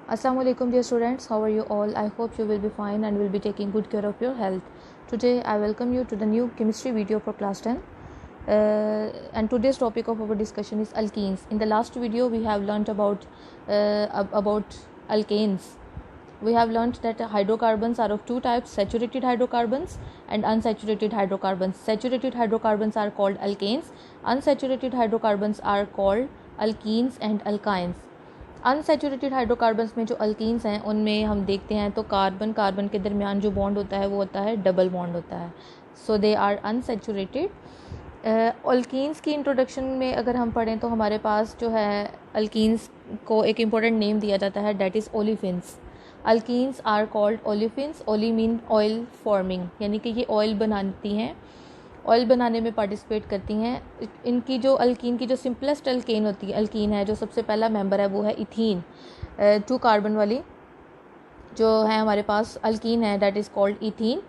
Assalamu alaikum dear students, how are you all? I hope you will be fine and will be taking good care of your health. Today I welcome you to the new chemistry video for class 10. And today's topic of our discussion is alkenes. In the last video we have learnt about alkanes. We have learnt that hydrocarbons are of two types, saturated hydrocarbons and unsaturated hydrocarbons. Saturated hydrocarbons are called alkanes, unsaturated hydrocarbons are called alkenes and alkynes. Unsaturated hydrocarbons में जो alkenes हैं उनमें हम देखते हैं तो carbon के दरमियान जो बॉन्ड होता है वो होता है डबल बॉन्ड होता है, सो दे आर अनसेचुरेटेड। अल्कीन्स की इंट्रोडक्शन में अगर हम पढ़ें तो हमारे पास जो है अल्कीन्स को एक इम्पोर्टेंट नेम दिया जाता है, that is olefins. Alkenes are called olefins, oli mean oil forming, यानी कि ये ऑयल बनाती हैं, ऑयल बनाने में पार्टिसिपेट करती हैं। इनकी जो अल्कीन की जो सिंपलेस्ट अल्केन होती है, अल्कीन है जो सबसे पहला मेंबर है वो है इथीन, 2 कार्बन वाली जो है हमारे पास अल्कीन है, दैट इज़ कॉल्ड इथीन।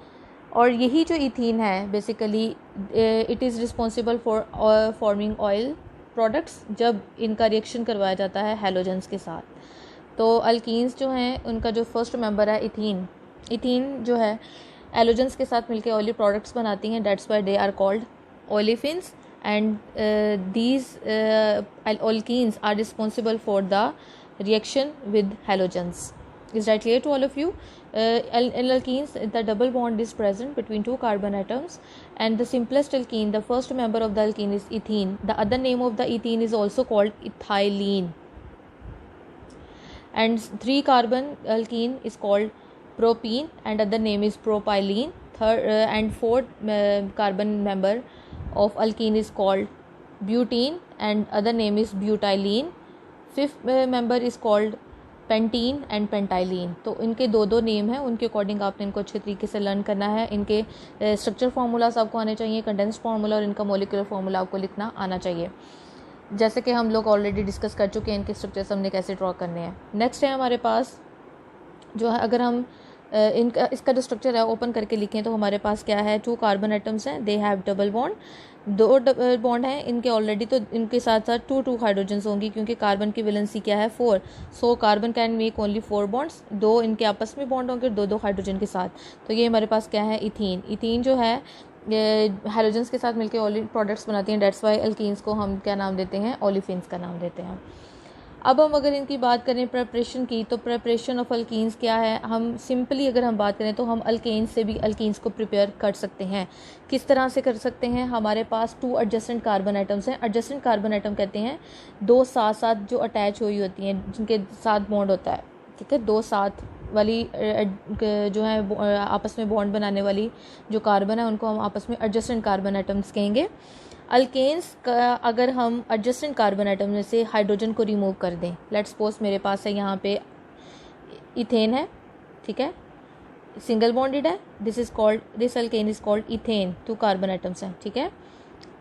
और यही जो इथीन है basically it is responsible for forming oil products जब इनका रिएक्शन करवाया जाता है हैलोजेंस के साथ। तो अल्कीन्स जो हैं उनका जो फर्स्ट मेंबर है इथीन, इथीन जो है एलोजेंस के साथ मिलकर ऑयली प्रोडक्ट्स बनाती हैं, that's why they are called olefins and these alkenes are responsible for the reaction with halogens. Is that clear to all of you? In alkenes, the double bond is present between 2 carbon atoms, and the simplest alkene, the first member of the alkene is ethene. The other name of the ethene is also called ethylene. And 3 carbon alkene is called propene and other name is propylene. Third and fourth carbon member of alkene is called butene and other name is butylene. Fifth member is called pentene and pentylene. तो इनके दो name हैं, उनके according आपने इनको अच्छे तरीके से लर्न करना है. इनके स्ट्रक्चर फार्मूलास आपको आने चाहिए, कंडेंस्ड फार्मूला और इनका मॉलिक्यूलर फार्मूला आपको लिखना आना चाहिए, जैसे कि हम लोग ऑलरेडी डिस्कस कर चुके हैं इनके स्ट्रक्चर्स हमने कैसे ड्रॉ करने हैं. नेक्स्ट है हमारे पास जो है, अगर हम इसका जो स्ट्रक्चर है ओपन करके लिखें तो हमारे पास क्या है, 2 कार्बन एटम्स हैं, they have double bond, 2 bond हैं इनके ऑलरेडी, तो इनके साथ साथ 2 हाइड्रोजन्स होंगी क्योंकि कार्बन की वैलेंसी क्या है 4, so carbon can make only 4 bonds, 2 इनके आपस में बॉन्ड होंगे 2 हाइड्रोजन के साथ. तो ये हमारे पास क्या है इथीन. इथीन जो है हाइड्रोजन्स के साथ मिलकर ऑयल प्रोडक्ट्स बनाती हैं, डेट्स वाई अल्कीन्स को हम क्या नाम देते हैं, ओलिफिन्स का नाम देते हैं. अब हम अगर इनकी बात करें प्रेपरेशन की, तो प्रेपरेशन ऑफ अल्कीन्स क्या है, हम सिंपली अगर हम बात करें तो हम अल्केन्स से भी अल्कीन्स को प्रिपेयर कर सकते हैं. किस तरह से कर सकते हैं, हमारे पास 2 एडजेसेंट कार्बन एटम्स हैं. एडजेसेंट कार्बन एटम कहते हैं 2 साथ साथ जो अटैच हुई होती हैं, जिनके साथ बॉन्ड होता है, ठीक है, 2 साथ वाली जो है आपस में बॉन्ड बनाने वाली जो कार्बन है उनको हम आपस में एडजेसेंट कार्बन एटम्स कहेंगे. अल्केन्स का अगर हम एडजेसेंट कार्बन एटम में से हाइड्रोजन को रिमूव कर दें, लेट्स सपोज मेरे पास है यहाँ पे इथेन है, ठीक है, सिंगल बॉन्डेड है, this alkane is called ethane, 2 carbon atoms हैं, ठीक है.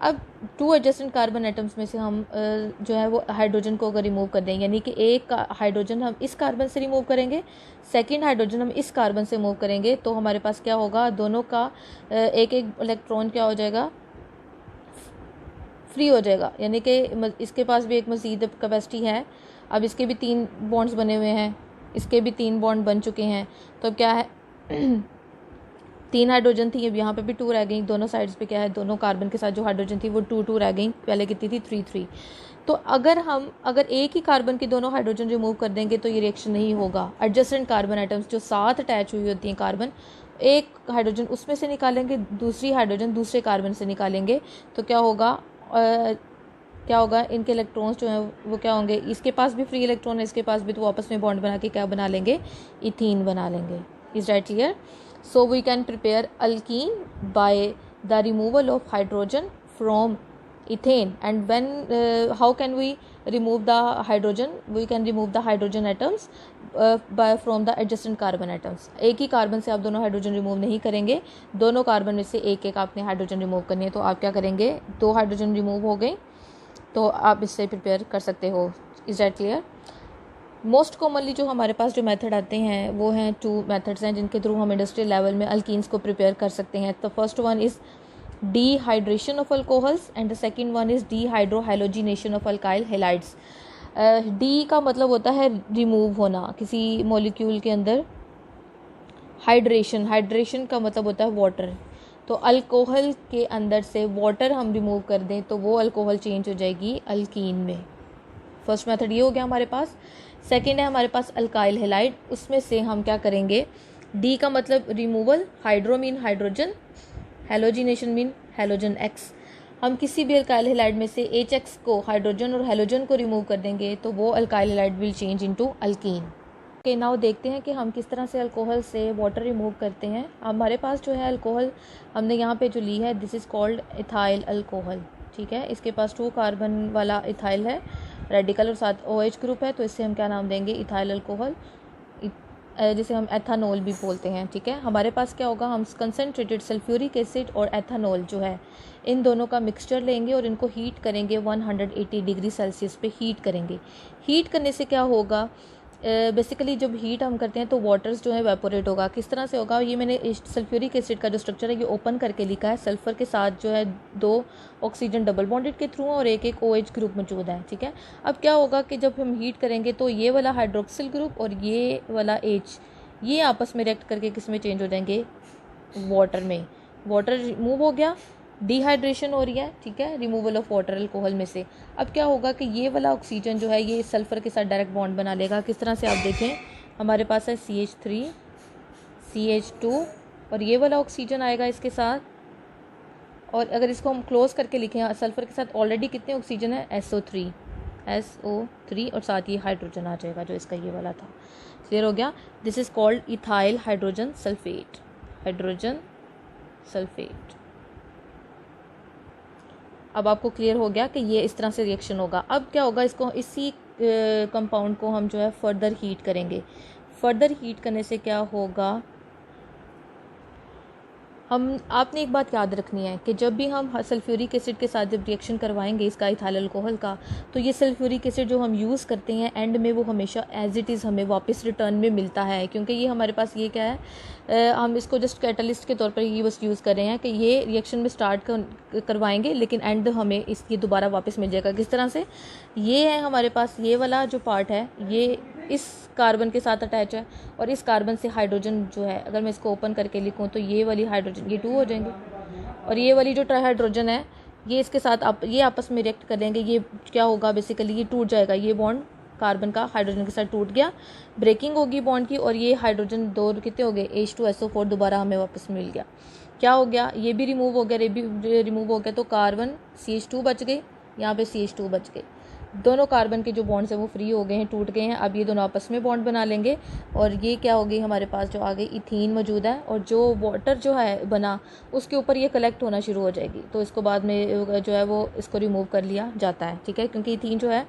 अब 2 एडजेसेंट कार्बन एटम्स में से हम जो है वो हाइड्रोजन को अगर रिमूव कर दें, यानी कि एक हाइड्रोजन हम इस कार्बन से रिमूव करेंगे, सेकंड हाइड्रोजन हम इस कार्बन से मूव करेंगे, तो हमारे पास क्या होगा, दोनों का एक इलेक्ट्रॉन क्या हो जाएगा, फ्री हो जाएगा, यानी कि इसके पास भी एक मज़ीद कैपेसिटी है. अब इसके भी 3 बॉन्ड्स बने हुए हैं, इसके भी 3 बॉन्ड बन चुके हैं, तो अब क्या है 3 हाइड्रोजन थी, अब यहाँ पे भी 2 रह गई, दोनों साइड्स पे क्या है, दोनों कार्बन के साथ जो हाइड्रोजन थी वो 2 रह गई, पहले कितनी थी 3. तो अगर एक ही कार्बन की दोनों हाइड्रोजन रिमूव कर देंगे तो ये रिएक्शन नहीं होगा. एडजेसेंट कार्बन एटम्स जो साथ अटैच हुई होती हैं कार्बन, एक हाइड्रोजन उसमें से निकालेंगे, दूसरी हाइड्रोजन दूसरे कार्बन से निकालेंगे, तो क्या होगा इनके इलेक्ट्रॉन्स जो हैं वो क्या होंगे, इसके पास भी फ्री इलेक्ट्रॉन है, इसके पास भी, तो आपस में बॉन्ड बना के क्या बना लेंगे, इथीन बना लेंगे. Is that clear? So we can prepare alkene by the removal of hydrogen from ethane. And when how can we remove the hydrogen, we can remove the hydrogen atoms from the adjacent carbon atoms. एक ही carbon से आप दोनों hydrogen remove नहीं करेंगे, दोनों carbon में से एक आपने हाइड्रोजन रिमूव करनी है, तो आप क्या करेंगे, 2 हाइड्रोजन रिमूव हो गए तो आप इससे प्रिपेयर कर सकते हो. Is that clear? Most commonly जो हमारे पास जो मेथड आते हैं वो हैं 2 मेथड्स हैं जिनके थ्रू हम इंडस्ट्रियल लेवल में अल्कीन्स को प्रिपेयर कर सकते हैं. तो first one is dehydration of alcohols and the second one is dehydrohalogenation of alkyl halides. D का मतलब होता है रिमूव होना किसी मॉलिक्यूल के अंदर। हाइड्रेशन का मतलब होता है वाटर। तो अल्कोहल के अंदर से वाटर हम रिमूव कर दें तो वो अल्कोहल चेंज हो जाएगी अल्कीन में। फर्स्ट मेथड ये हो गया हमारे पास। सेकंड है हमारे पास अल्काइल हैलाइड, उसमें से हम क्या करेंगे, डी का मतलब removal, hydro mean hydrogen, halogenation mean halogen x. हम किसी भी अल्काइल हैलाइड में से HX को, हाइड्रोजन और हेलोजन को रिमूव कर देंगे तो वो alkyl halide will change into alkyne. Okay, now देखते हैं कि हम किस तरह से अल्कोहल से वाटर रिमूव करते हैं। हमारे पास जो है अल्कोहल हमने यहाँ पे जो ली है, this is called ethyl alcohol. ठीक है, इसके पास 2 कार्बन वाला इथाइल है रेडिकल और साथ OH ग्रुप है, तो इससे हम क्या नाम देंगे, इथाइल अल्कोहल, जिसे हम एथानॉल भी बोलते हैं। ठीक है, हमारे पास क्या होगा, हम कंसनट्रेटेड सल्फ्यूरिक एसिड और एथानॉल जो है इन दोनों का मिक्सचर लेंगे और इनको हीट करेंगे 180 डिग्री सेल्सियस पे हीट करेंगे। हीट करने से क्या होगा, बेसिकली जब हीट हम करते हैं तो वाटर्स जो है वेपोरेट होगा। किस तरह से होगा, ये मैंने सल्फ्यूरिक एसिड का जो स्ट्रक्चर है ये ओपन करके लिखा है। सल्फर के साथ जो है 2 ऑक्सीजन डबल बॉन्डेड के थ्रू और एक OH ग्रुप मौजूद है। ठीक है, अब क्या होगा कि जब हम हीट करेंगे तो ये वाला हाइड्रोक्सिल ग्रुप और ये वाला H ये आपस में रिएक्ट करके किस में चेंज हो जाएंगे, वाटर में। वाटर रिमूव हो गया, डिहाइड्रेशन हो रही है। ठीक है, रिमूवल ऑफ वाटर अल्कोहल में से। अब क्या होगा कि ये वाला ऑक्सीजन जो है ये सल्फर के साथ डायरेक्ट बॉन्ड बना लेगा। किस तरह से, आप देखें, हमारे पास है CH3 CH2 और ये वाला ऑक्सीजन आएगा इसके साथ। और अगर इसको हम क्लोज करके लिखें, सल्फर के साथ ऑलरेडी कितने ऑक्सीजन है, SO3 और साथ ये हाइड्रोजन आ जाएगा जो इसका ये वाला था। क्लियर हो गया, this is called ethyl hydrogen sulphate. Hydrogen sulphate. अब आपको क्लियर हो गया कि ये इस तरह से रिएक्शन होगा। अब क्या होगा, इसको इसी कंपाउंड को हम जो है फर्दर हीट करेंगे। फर्दर हीट करने से क्या होगा, आपने एक बात याद रखनी है कि जब भी हम सल्फ्यूरिक एसिड के साथ जब रिएक्शन करवाएंगे इसका इथाइल अल्कोहल का, तो ये सल्फ्यूरिक एसिड जो हम यूज़ करते हैं एंड में वो हमेशा एज इट इज़ हमें वापस रिटर्न में मिलता है, क्योंकि ये हमारे पास ये क्या है, हम इसको जस्ट कैटलिस्ट के तौर पर ये बस यूज़ कर रहे हैं कि ये रिएक्शन में स्टार्ट करवाएंगे लेकिन एंड हमें इसकी दोबारा वापस मिल जाएगा। किस तरह से, ये है हमारे पास ये वाला जो पार्ट है ये इस कार्बन के साथ अटैच है और इस कार्बन से हाइड्रोजन जो है, अगर मैं इसको ओपन करके लिखूँ तो ये वाली हाइड्रोजन ये 2 हो जाएंगे और ये वाली जो ट्राइहाइड्रोजन है ये इसके साथ ये आपस में रिएक्ट कर लेंगे। ये क्या होगा, बेसिकली ये टूट जाएगा, ये बॉन्ड कार्बन का हाइड्रोजन के साथ टूट गया, ब्रेकिंग होगी बॉन्ड की और ये हाइड्रोजन 2 कितने हो गए, H2SO4 दोबारा हमें वापस मिल गया। क्या हो गया, ये भी रिमूव हो गया, ये भी रिमूव हो गया, तो कार्बन CH2 बच गई, यहाँ पे CH2 बच गए। दोनों कार्बन के जो बॉन्ड्स हैं वो फ्री हो गए हैं, टूट गए हैं। अब ये दोनों आपस में बॉन्ड बना लेंगे और ये क्या हो गई, हमारे पास जो आगे इथीन मौजूद है और जो वाटर जो है बना उसके ऊपर ये कलेक्ट होना शुरू हो जाएगी। तो इसको बाद में जो है वो इसको रिमूव कर लिया जाता है। ठीक है, क्योंकि इथीन जो है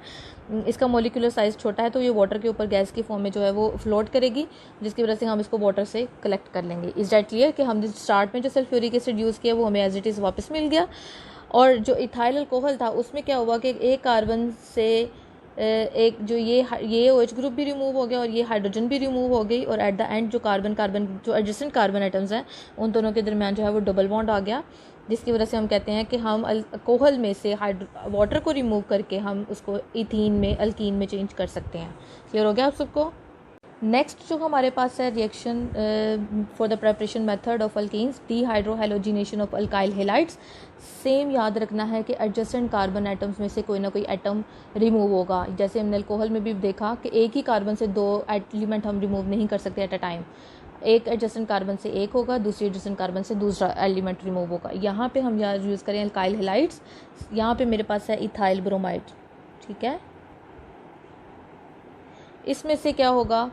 इसका मोलिकुलर साइज़ छोटा है तो ये वाटर के ऊपर गैस की फॉर्म में जो है वो फ्लोट करेगी, जिसकी वजह से हम इसको वाटर से कलेक्ट कर लेंगे। इज दैट क्लियर कि हम स्टार्ट में जो सल्फ्यूरिक एसिड यूज़ किया वो हमें एज इट इज़ वापस मिल गया और जो इथाइल अल्कोहल था उसमें क्या हुआ कि एक कार्बन से एक जो ये OH ग्रुप भी रिमूव हो गया और ये हाइड्रोजन भी रिमूव हो गई और एट द एंड जो कार्बन जो एडजेसेंट कार्बन आइटम्स हैं उन दोनों के दरमियान जो है वो डबल बॉन्ड आ गया, जिसकी वजह से हम कहते हैं कि हम अल्कोहल में से वाटर को रिमूव करके हम उसको इथीन में अल्कीन में चेंज कर सकते हैं। क्लियर हो गया आप सबको। नेक्स्ट जो हमारे पास है reaction for the preparation method of alkenes, dehydrohalogenation of alkyl halides. Same याद रखना है कि एडजेसेंट कार्बन एटम्स में से कोई ना कोई एटम रिमूव होगा। जैसे हमने अल्कोहल में भी देखा कि एक ही कार्बन से 2 एलिमेंट हम रिमूव नहीं कर सकते एट अ टाइम। एक एडजेसेंट कार्बन से एक होगा, दूसरी एडजेसेंट कार्बन से दूसरा एलिमेंट रिमूव होगा। यहाँ पे हम याद यूज़ करें अल्काइल हैलाइड्स। यहाँ पे मेरे पास है इथाइल ब्रोमाइड। ठीक है, इसमें से क्या होगा,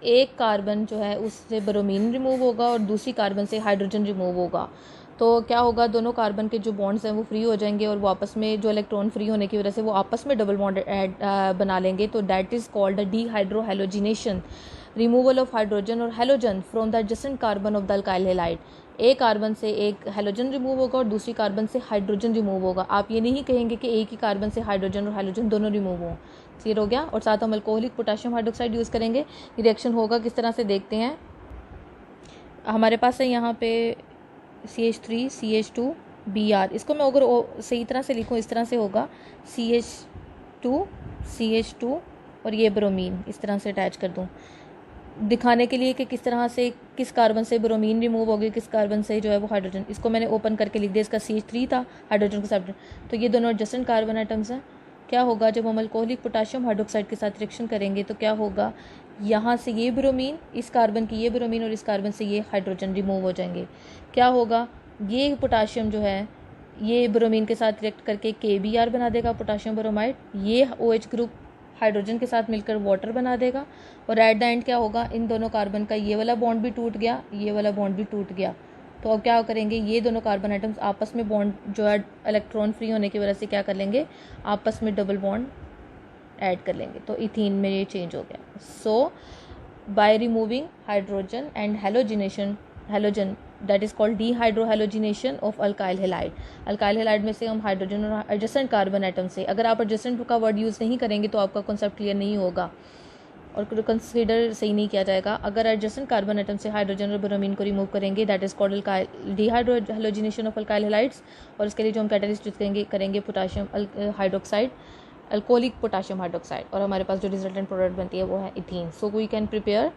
एक कार्बन जो है उससे ब्रोमीन रिमूव होगा और दूसरी कार्बन से हाइड्रोजन रिमूव होगा। तो क्या होगा, दोनों कार्बन के जो बॉन्ड्स हैं वो फ्री हो जाएंगे और वो आपस में जो इलेक्ट्रॉन फ्री होने की वजह से वो आपस में डबल बॉन्ड बना लेंगे। तो that is called the dehydrohalogenation, removal of hydrogen और halogen from the adjacent carbon of the alkyl halide. एक कार्बन से एक हेलोजन रिमूव होगा और दूसरी कार्बन से हाइड्रोजन रिमूव होगा। आप ये नहीं कहेंगे कि एक ही कार्बन से हाइड्रोजन और हेलोजन दोनों रिमूव हों। क्लियर हो गया। और साथ हम अल्कोहलिक पोटेशियम हाइड्रोक्साइड यूज़ करेंगे। रिएक्शन होगा किस तरह से देखते हैं। हमारे पास है यहाँ पे CH3 CH2 Br। इसको मैं अगर सही तरह से लिखूँ इस तरह से होगा CH2 CH2 और ये ब्रोमीन इस तरह से अटैच कर दूँ, दिखाने के लिए कि किस तरह से किस कार्बन से ब्रोमीन रिमूव होगी, किस कार्बन से जो है वो हाइड्रोजन। इसको मैंने ओपन करके लिख दिया, इसका CH3 था, हाइड्रोजन के साथ, तो ये दोनों एडजेसेंट कार्बन आइटम्स हैं। क्या होगा जब हम अल्कोहलिक पोटाशियम हाइड्रोक्साइड के साथ रिएक्शन करेंगे तो क्या होगा, यहाँ से ये ब्रोमीन, इस कार्बन की ये ब्रोमीन और इस कार्बन से ये हाइड्रोजन रिमूव हो जाएंगे। क्या होगा, ये पोटाशियम जो है ये ब्रोमीन के साथ रिएक्ट करके KBr बना देगा, पोटाशियम ब्रोमाइड। ये OH ग्रुप हाइड्रोजन के साथ मिलकर वाटर बना देगा, और एट द एंड क्या होगा, इन दोनों कार्बन का ये वाला बॉन्ड भी टूट गया, ये वाला बॉन्ड भी टूट गया। तो अब क्या करेंगे, ये दोनों कार्बन आइटम्स आपस में बॉन्ड जो है इलेक्ट्रॉन फ्री होने की वजह से क्या कर लेंगे, आपस में डबल बॉन्ड ऐड कर लेंगे, तो इथीन में ये चेंज हो गया। So by removing hydrogen and halogen that is called dehydrohalogenation of alkyl halide. Alkyl halide में से हम हाइड्रोजन और एडजेसेंट कार्बन आइटम से, अगर आप एडजेसेंट का वर्ड यूज़ नहीं करेंगे तो आपका कॉन्सेप्ट क्लियर नहीं होगा और कंसीडर सही नहीं किया जाएगा। अगर एडजेसेंट कार्बन आइटम से हाइड्रोजन और ब्रोमीन को रिमूव करेंगे that is called dehydrohalogenation of alkyl halides, और इसके लिए जो हम कैटलिस्ट यूज करेंगे potassium hydroxide, alcoholic potassium hydroxide, और हमारे पास जो रिजल्टेंट प्रोडक्ट बनती है वो है ethene. So we can prepare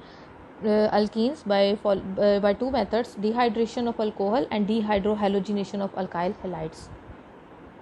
alkenes by two methods: dehydration of alcohol and dehydrohalogenation of alkyl halides.